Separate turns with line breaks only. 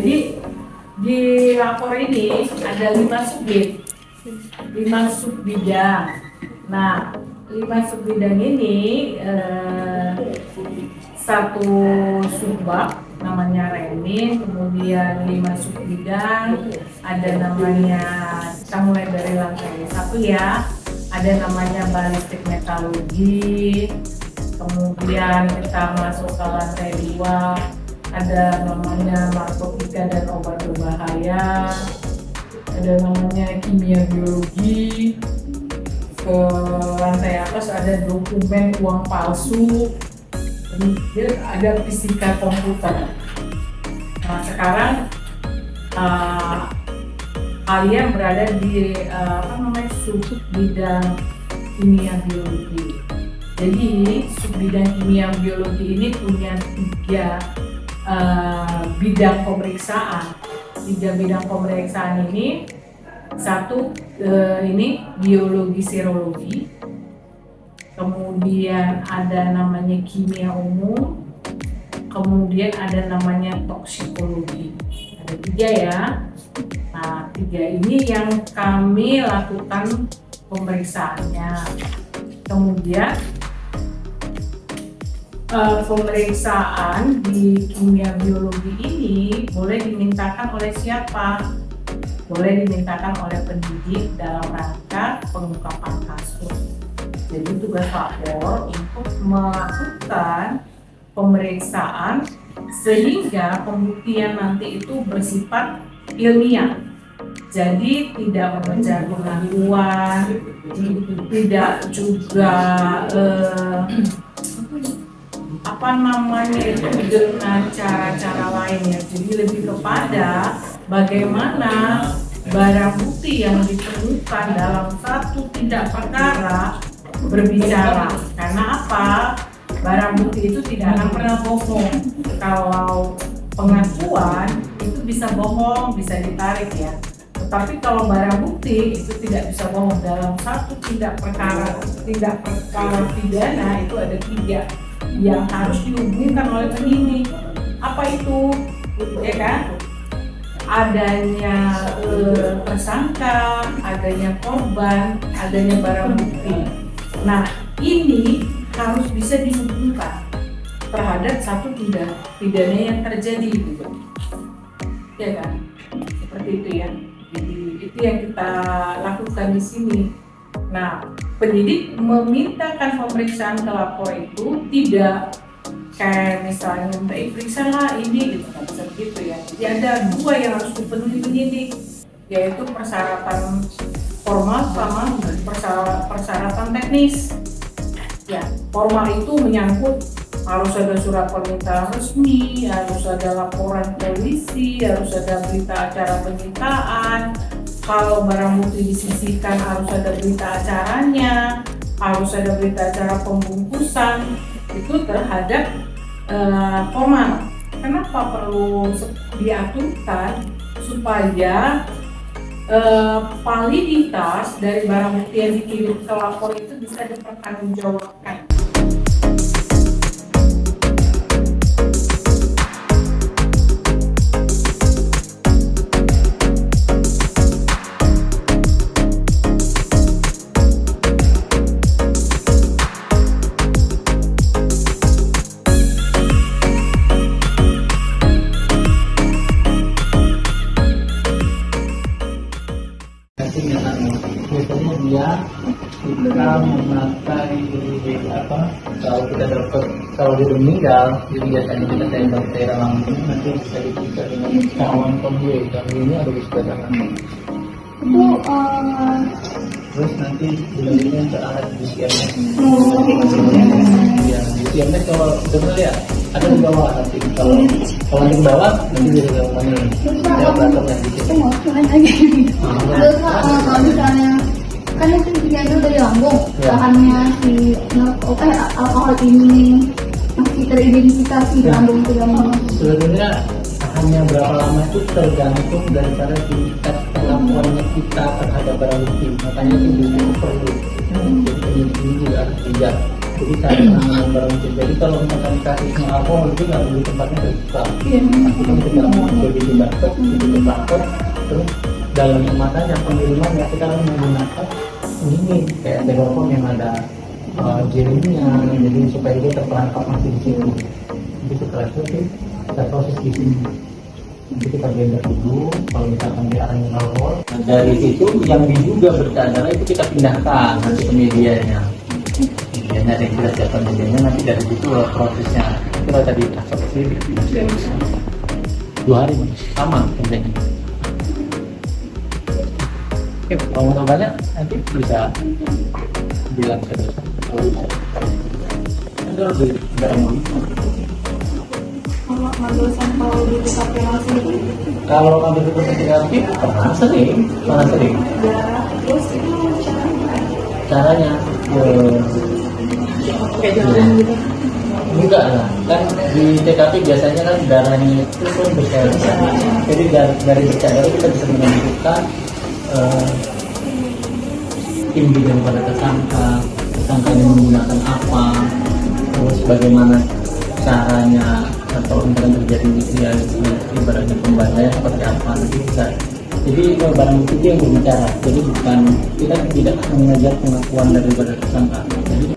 Jadi di lapor ini ada 5 subbid, 5 subbidang. Nah, 5 subbidang ini satu subbab namanya remin, kemudian 5 subbidang, ada namanya, kita mulai dari lantai 1 ya, ada namanya balistik metalurgi, kemudian kita masuk ke lantai 2, ada namanya narkotika dan obat berbahaya, ada namanya kimia biologi, ke lantai atas ada dokumen uang palsu, kemudian ada fisika komputer. Nah, sekarang kalian berada di subbidang kimia biologi. Jadi subbidang kimia biologi ini punya 3 bidang pemeriksaan. 3 bidang pemeriksaan ini, satu ini biologi serologi, kemudian ada namanya kimia umum, kemudian ada namanya toksikologi. Ada 3 ya. Nah, 3 ini yang kami lakukan pemeriksaannya. Kemudian pemeriksaan di kimia biologi ini boleh dimintakan oleh siapa? Boleh dimintakan oleh penyidik dalam rangka pengungkapan kasus. Jadi tugas lapor untuk melakukan pemeriksaan sehingga pembuktian nanti itu bersifat ilmiah. Jadi tidak memecah pengakuan, tidak juga itu dengan cara-cara lainnya. Jadi lebih kepada bagaimana barang bukti yang ditemukan dalam satu tindak perkara berbicara. Karena apa? Barang bukti itu tidak akan pernah bohong. Kalau pengakuan itu bisa bohong, bisa ditarik ya. Tetapi kalau barang bukti itu tidak bisa bohong. Dalam satu tindak perkara pidana itu ada 3 yang harus dihubungkan oleh penyidik. Apa itu? Ya kan? Adanya tersangka, adanya korban, adanya barang bukti. Nah, ini harus bisa dihubungkan terhadap satu tindak pidana yang terjadi, gitu. Ya kan? Seperti itu ya. Jadi itu yang kita lakukan di sini. Nah, penyidik memintakan pemeriksaan ke lapor itu tidak kayak misalnya minta periksa lah ini gitu, nggak bisa begitu ya. Jadi ada 2 yang harus dipenuhi penyidik, yaitu persyaratan formal sama persyaratan teknis. Ya, formal itu menyangkut harus ada surat permintaan resmi, harus ada laporan polisi, harus ada berita acara penyitaan. Kalau barang bukti disisihkan harus ada berita acaranya, harus ada berita acara pembungkusan itu terhadap formal. Kenapa perlu diaturkan? Supaya validitas dari barang bukti yang dikirim ke lapor itu bisa dipertanggungjawabkan.
Biasanya kita memakai kalau dia meninggal, jadi biasanya kita tembak daerah langsung nanti bisa dipisah dengan kawan konvoy. Kami ini ada di sebelah kanan. Terus nanti bilangnya ke alat BCM-nya. Ya, BCM-nya kalau betul ya ada di bawah nanti. Kalau di bawah nanti di mana? Ada operatornya di situ.
Terus kalau misalnya kan itu diambil dari lambung, bahannya si alkohol ini masih teridentifikasi di lambung itu lambung.
Sebenarnya hanya berapa lama itu tergantung daripada tingkat pengakuannya kita terhadap barang bukti. Makanya itu perlu. Jadi penyidik ini juga harus bijak. Jadi cara penanganan barang bukti. Jadi kalau misalkan kasusnya alkohol itu nggak boleh tempatnya terbuka.
Iya.
Kita mesti begitu dapat, begitu lapor, terus dalam kemasannya pengirimannya kita harus menggunakan ini kayak telepon yang ada jelinya, jadi supaya dia terperangkap masih di situ. Jadi setelah itu kita proses di sini. Nanti kita blender dulu. Kalau misalkan dia arahnya alkohol, dari situ yang diduga bercadar itu kita pindahkan nanti ke medianya. Medianya yang kita siapkan medianya, nanti dari situ prosesnya kita tadi transfer ke sini. 2 hari Mas. Sama kerjanya. Oke, kalau mau banyak nanti bisa bilang terus. Ada lebih garam.
Kalau ngambil sampel di TKP langsung itu
Kalau ngambil seperti terapi pernah sering.
darah terus itu
Caranya
Kayak jalan gitu.
enggak lah, kan di TKP biasanya kan darahnya itu kan bercadar. Jadi dari bercadar kita bisa menentukan tinggi daripada tersangkanya menggunakan apa, terus bagaimana caranya atau misalnya terjadi ya ibaratnya pembantaian seperti apa nanti bisa. Jadi barang bukti itu yang berbicara. Jadi bukan kita tidak mengejar pengakuan daripada tersangka. Jadi